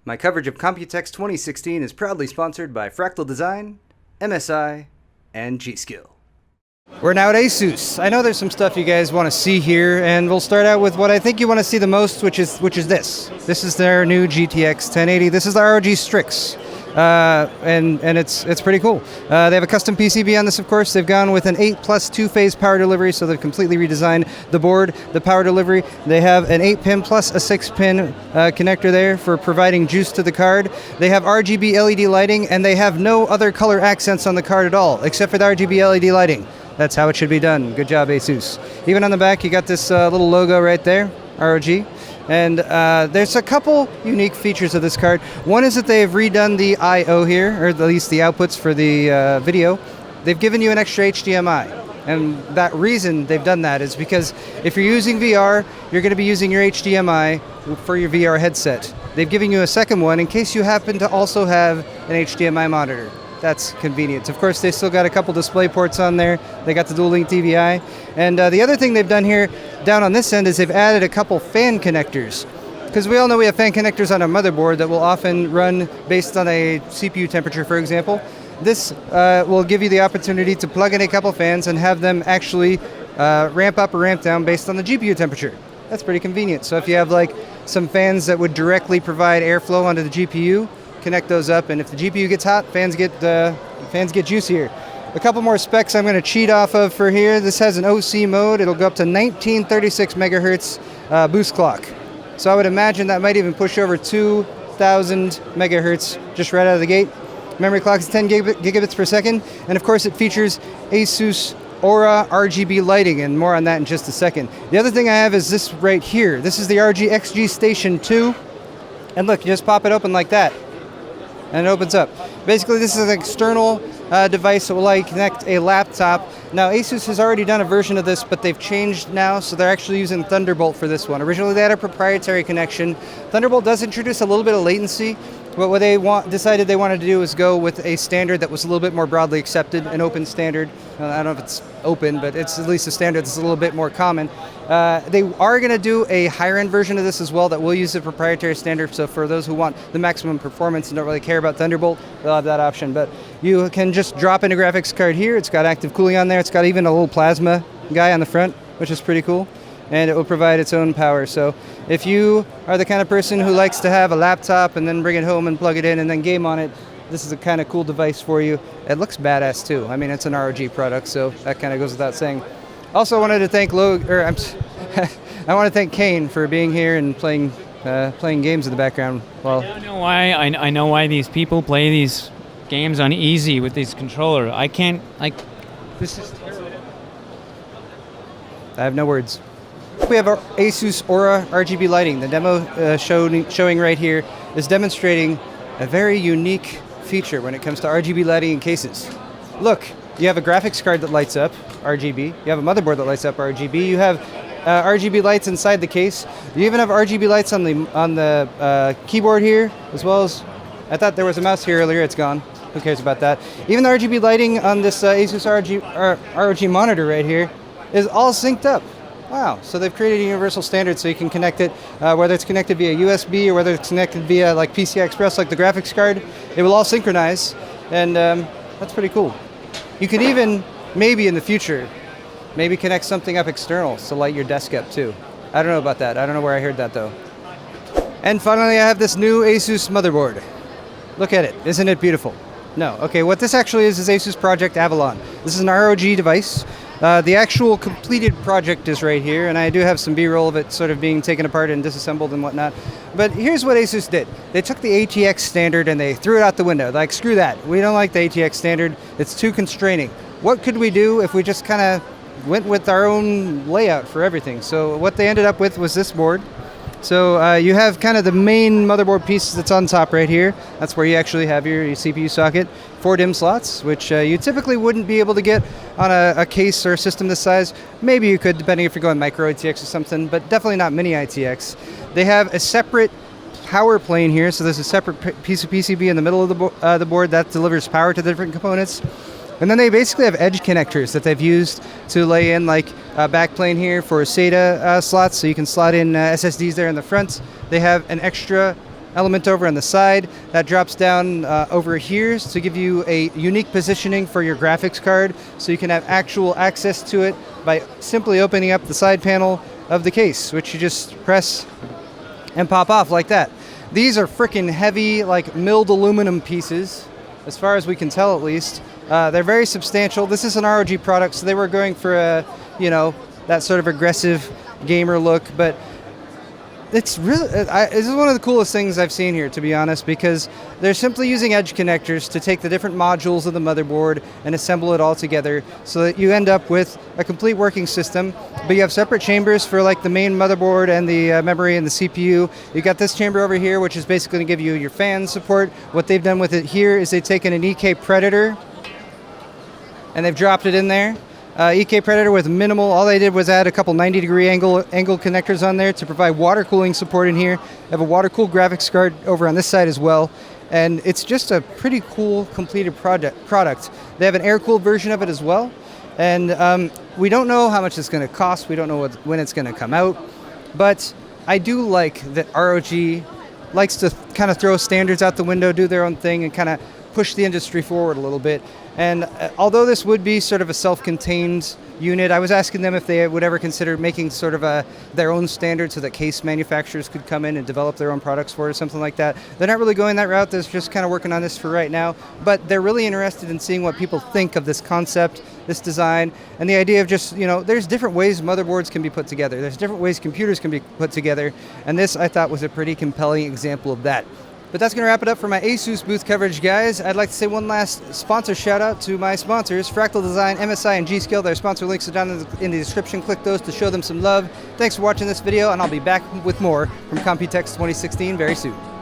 My coverage of Computex 2016 is proudly sponsored by Fractal Design, MSI, and G-Skill. We're now at ASUS. I know there's some stuff you guys want to see here, and we'll start out with what I think you want to see the most, which is this. This is their new GTX 1080. This is the ROG STRIX. And it's pretty cool. They have a custom PCB on this, of course. They've gone with an 8+ two-phase power delivery, so they've completely redesigned the board, the power delivery. They have an 8-pin plus a 6-pin connector there for providing juice to the card. They have RGB LED lighting, and they have no other color accents on the card at all, except for the RGB LED lighting. That's how it should be done. Good job, ASUS. Even on the back, you got this little logo right there, ROG. And there's a couple unique features of this card. One is that they've redone the I/O here, or at least the outputs for the video. They've given you an extra HDMI. And that reason they've done that is because if you're using VR, you're going to be using your HDMI for your VR headset. They've given you a second one in case you happen to also have an HDMI monitor. That's convenient. Of course, they still got a couple display ports on there. They got the dual link DVI. And the other thing they've done here down on this end is they've added a couple fan connectors. Because we all know we have fan connectors on our motherboard that will often run based on a CPU temperature, for example. This will give you the opportunity to plug in a couple fans and have them actually ramp up or ramp down based on the GPU temperature. That's pretty convenient. So if you have like some fans that would directly provide airflow onto the GPU, connect those up, and if the GPU gets hot, fans get juicier. A couple more specs I'm going to cheat off of for here. This has an OC mode. It'll go up to 1936 megahertz boost clock. So I would imagine that might even push over 2000 megahertz just right out of the gate. Memory clock is 10 gigabits per second, and of course it features ASUS Ora Rgb Lighting, and more on that in just a second. The other thing I have is this right here. This is the ROG XG Station 2, and look, you just pop it open like that, and it opens up. Basically, this is an external device that will connect a laptop. Now, Asus has already done a version of this, but they've changed now, so they're actually using Thunderbolt for this one. Originally, they had a proprietary connection. Thunderbolt does introduce a little bit of latency, but what they decided they wanted to do is go with a standard that was a little bit more broadly accepted, an open standard. I don't know if it's open, but it's at least a standard that's a little bit more common. They are going to do a higher-end version of this as well that will use the proprietary standard, so for those who want the maximum performance and don't really care about Thunderbolt, they'll have that option. But you can just drop in a graphics card here. It's got active cooling on there. It's got even a little plasma guy on the front, which is pretty cool. And it will provide its own power. So if you are the kind of person who likes to have a laptop and then bring it home and plug it in and then game on it, this is a kind of cool device for you. It looks badass too. I mean, it's an ROG product, so that kind of goes without saying. Also, I wanted to thank I want to thank Kane for being here and playing games in the background. Well, I know why. I know why these people play these games on easy with this controller. I can't, this is terrible. I have no words. We have our ASUS Ora Rgb Lighting. The demo showing right here is demonstrating a very unique feature when it comes to RGB lighting in cases. Look, you have a graphics card that lights up RGB. You have a motherboard that lights up RGB. You have RGB lights inside the case. You even have RGB lights on the keyboard here, as well as, I thought there was a mouse here earlier. It's gone. Who cares about that? Even the RGB lighting on this ASUS ROG monitor right here is all synced up. Wow, so they've created a universal standard so you can connect it, whether it's connected via USB or whether it's connected via like PCI Express like the graphics card, it will all synchronize, and that's pretty cool. You can even, maybe in the future, maybe connect something up external to light your desk up too. I don't know about that. I don't know where I heard that though. And finally, I have this new ASUS motherboard. Look at it. Isn't it beautiful? No. Okay, what this actually is ASUS Project Avalon. This is an ROG device. The actual completed project is right here, and I do have some B-roll of it sort of being taken apart and disassembled and whatnot. But here's what ASUS did. They took the ATX standard and they threw it out the window. Like, screw that. We don't like the ATX standard. It's too constraining. What could we do if we just kind of went with our own layout for everything? So what they ended up with was this board. So you have kind of the main motherboard piece that's on top right here. That's where you actually have your CPU socket. 4 DIMM slots, which you typically wouldn't be able to get on a case or a system this size. Maybe you could, depending if you're going micro ITX or something, but definitely not mini ITX. They have a separate power plane here, so there's a separate piece of PCB in the middle of the board that delivers power to the different components. And then they basically have edge connectors that they've used to lay in like a backplane here for SATA slots, so you can slot in SSDs there in the front. They have an extra element over on the side that drops down over here to give you a unique positioning for your graphics card, so you can have actual access to it by simply opening up the side panel of the case, which you just press and pop off like that. These are freaking heavy, like milled aluminum pieces, as far as we can tell at least. They're very substantial. This is an ROG product, so they were going for a, you know, that sort of aggressive gamer look, but it's really, this is one of the coolest things I've seen here, to be honest, because they're simply using edge connectors to take the different modules of the motherboard and assemble it all together so that you end up with a complete working system, but you have separate chambers for like the main motherboard and the memory and the CPU. You got this chamber over here, which is basically going to give you your fan support. What they've done with it here is they've taken an EK Predator and they've dropped it in there. EK Predator with minimal, all they did was add a couple 90-degree angle connectors on there to provide water cooling support in here. They have a water-cooled graphics card over on this side as well. And it's just a pretty cool completed product. They have an air-cooled version of it as well. And we don't know how much it's going to cost. We don't know when it's going to come out. But I do like that ROG likes to kind of throw standards out the window, do their own thing, and kind of push the industry forward a little bit. And although this would be sort of a self-contained unit, I was asking them if they would ever consider making sort of their own standard so that case manufacturers could come in and develop their own products for it or something like that. They're not really going that route. They're just kind of working on this for right now. But they're really interested in seeing what people think of this concept, this design, and the idea of just, you know, there's different ways motherboards can be put together. There's different ways computers can be put together. And this, I thought, was a pretty compelling example of that. But that's going to wrap it up for my ASUS booth coverage, guys. I'd like to say one last sponsor shout out to my sponsors, Fractal Design, MSI, and G-Skill. Their sponsor links are down in the description. Click those to show them some love. Thanks for watching this video, and I'll be back with more from Computex 2016 very soon.